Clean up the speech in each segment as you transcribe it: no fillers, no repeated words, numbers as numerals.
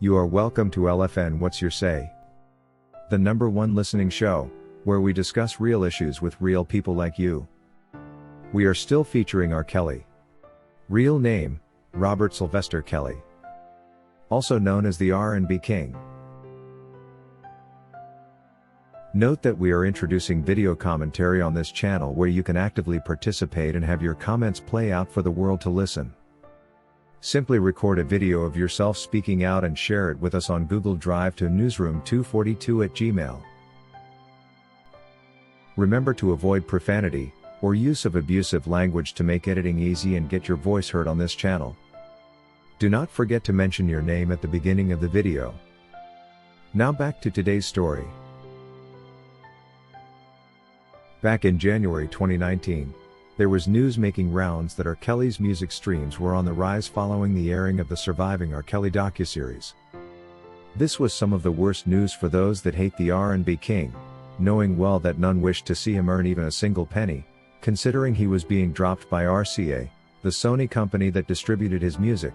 You are welcome to LFN What's Your Say? The #1 listening show, where we discuss real issues with real people like you. We are still featuring R. Kelly. Real name, Robert Sylvester Kelly. Also known as the R&B King. Note that we are introducing video commentary on this channel where you can actively participate and have your comments play out for the world to listen. Simply record a video of yourself speaking out and share it with us on Google Drive to newsroom242@gmail. Remember to avoid profanity, or use of abusive language to make editing easy and get your voice heard on this channel. Do not forget to mention your name at the beginning of the video. Now back to today's story. Back in January 2019, there was news making rounds that R. Kelly's music streams were on the rise following the airing of the Surviving R. Kelly docuseries. This was some of the worst news for those that hate the R&B King, knowing well that none wished to see him earn even a single penny, considering he was being dropped by RCA, the Sony company that distributed his music.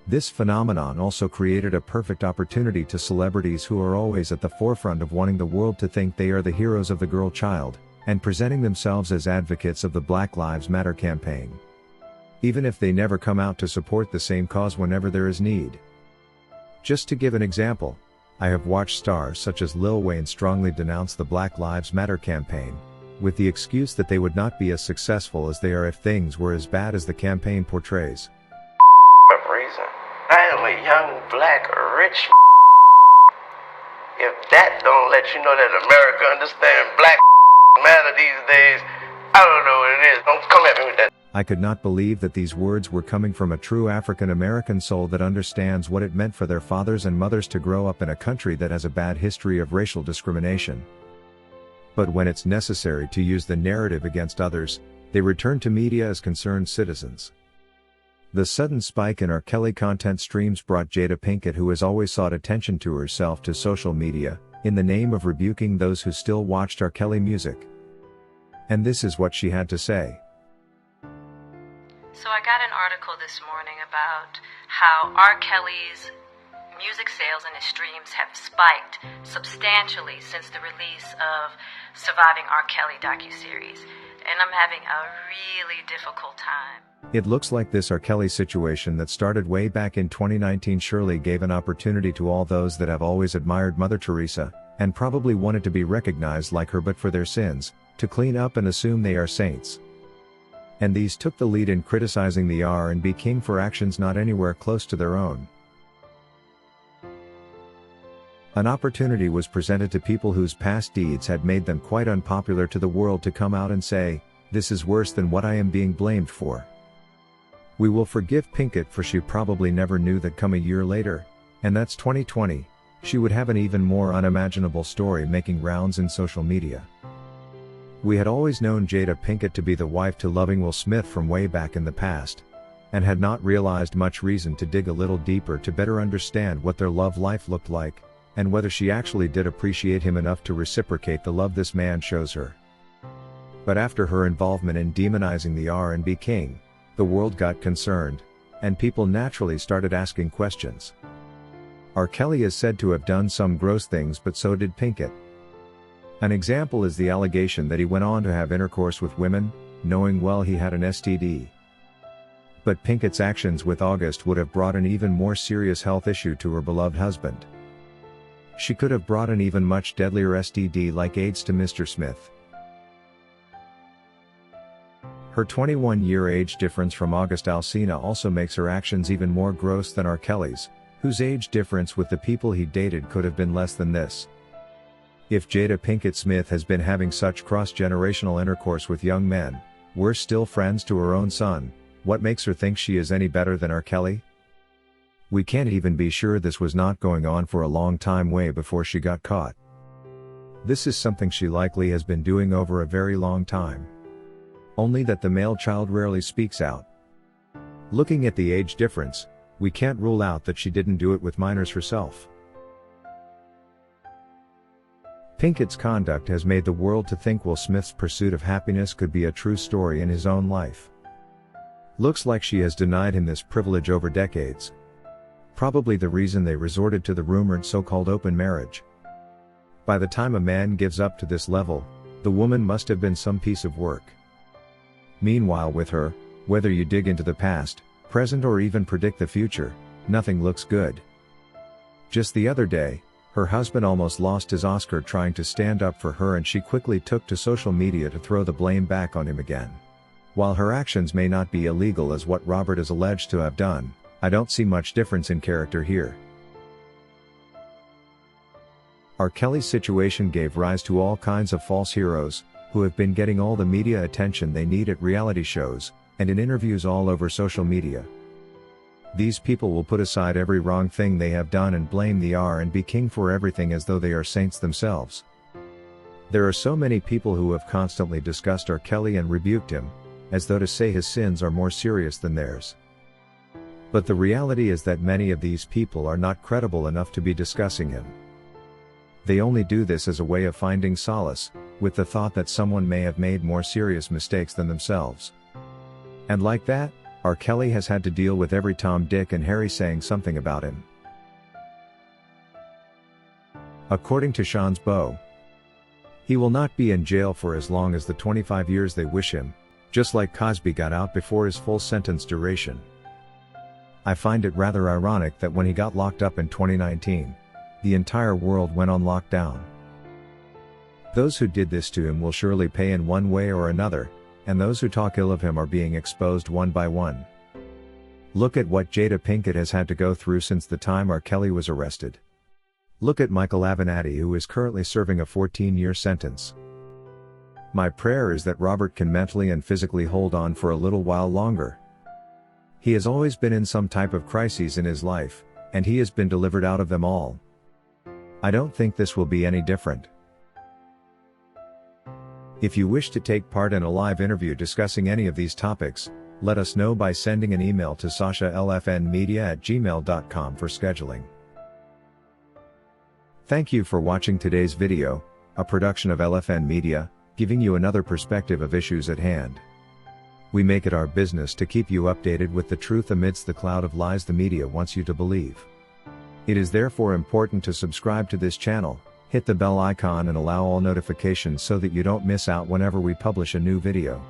This phenomenon also created a perfect opportunity to celebrities who are always at the forefront of wanting the world to think they are the heroes of the girl child, and presenting themselves as advocates of the Black Lives Matter campaign. Even if they never come out to support the same cause whenever there is need. Just to give an example, I have watched stars such as Lil Wayne strongly denounce the Black Lives Matter campaign, with the excuse that they would not be as successful as they are if things were as bad as the campaign portrays. Reason. I am a young, black, rich. If that don't let you know that America understands Black matter these days, I don't know what it is. Don't come at me with that. I could not believe that these words were coming from a true African American soul that understands what it meant for their fathers and mothers to grow up in a country that has a bad history of racial discrimination. But when it's necessary to use the narrative against others, they return to media as concerned citizens. The sudden spike in R. Kelly content streams brought Jada Pinkett, who has always sought attention to herself, to social media, in the name of rebuking those who still watched R. Kelly music. And this is what she had to say. So I got an article this morning about how R. Kelly's music sales and his streams have spiked substantially since the release of Surviving R. Kelly docuseries, and I'm having a really difficult time. It looks like this R. Kelly situation that started way back in 2019 surely gave an opportunity to all those that have always admired Mother Teresa, and probably wanted to be recognized like her but for their sins, to clean up and assume they are saints. And these took the lead in criticizing the R&B King for actions not anywhere close to their own. An opportunity was presented to people whose past deeds had made them quite unpopular to the world to come out and say, "This is worse than what I am being blamed for." We will forgive Pinkett, for she probably never knew that come a year later, and that's 2020, she would have an even more unimaginable story making rounds in social media. We had always known Jada Pinkett to be the wife to loving Will Smith from way back in the past, and had not realized much reason to dig a little deeper to better understand what their love life looked like, and whether she actually did appreciate him enough to reciprocate the love this man shows her. But after her involvement in demonizing the R&B King, the world got concerned, and people naturally started asking questions. R. Kelly is said to have done some gross things, but so did Pinkett. An example is the allegation that he went on to have intercourse with women, knowing well he had an STD. But Pinkett's actions with August would have brought an even more serious health issue to her beloved husband. She could have brought an even much deadlier STD like AIDS to Mr. Smith. Her 21-year age difference from August Alsina also makes her actions even more gross than R. Kelly's, whose age difference with the people he dated could have been less than this. If Jada Pinkett Smith has been having such cross-generational intercourse with young men, worse still friends to her own son, what makes her think she is any better than R. Kelly? We can't even be sure this was not going on for a long time way before she got caught. This is something she likely has been doing over a very long time. Only that the male child rarely speaks out. Looking at the age difference, we can't rule out that she didn't do it with minors herself. Pinkett's conduct has made the world to think Will Smith's pursuit of happiness could be a true story in his own life. Looks like she has denied him this privilege over decades. Probably the reason they resorted to the rumored so-called open marriage. By the time a man gives up to this level, the woman must have been some piece of work. Meanwhile with her, whether you dig into the past, present or even predict the future, nothing looks good. Just the other day, her husband almost lost his Oscar trying to stand up for her, and she quickly took to social media to throw the blame back on him again. While her actions may not be illegal as what Robert is alleged to have done, I don't see much difference in character here. R. Kelly's situation gave rise to all kinds of false heroes, who have been getting all the media attention they need at reality shows, and in interviews all over social media. These people will put aside every wrong thing they have done and blame the R&B king for everything as though they are saints themselves. There are so many people who have constantly discussed R. Kelly and rebuked him, as though to say his sins are more serious than theirs. But the reality is that many of these people are not credible enough to be discussing him. They only do this as a way of finding solace, with the thought that someone may have made more serious mistakes than themselves. And like that, R. Kelly has had to deal with every Tom, Dick and Harry saying something about him. According to Sean's Beau, he will not be in jail for as long as the 25 years they wish him, just like Cosby got out before his full sentence duration. I find it rather ironic that when he got locked up in 2019, the entire world went on lockdown. Those who did this to him will surely pay in one way or another, and those who talk ill of him are being exposed one by one. Look at what Jada Pinkett has had to go through since the time R. Kelly was arrested. Look at Michael Avenatti, who is currently serving a 14-year sentence. My prayer is that Robert can mentally and physically hold on for a little while longer. He has always been in some type of crises in his life, and he has been delivered out of them all. I don't think this will be any different. If you wish to take part in a live interview discussing any of these topics, let us know by sending an email to sashalfnmedia@gmail.com for scheduling. Thank you for watching today's video, a production of LFN Media, giving you another perspective of issues at hand. We make it our business to keep you updated with the truth amidst the cloud of lies the media wants you to believe. It is therefore important to subscribe to this channel, hit the bell icon and allow all notifications so that you don't miss out whenever we publish a new video.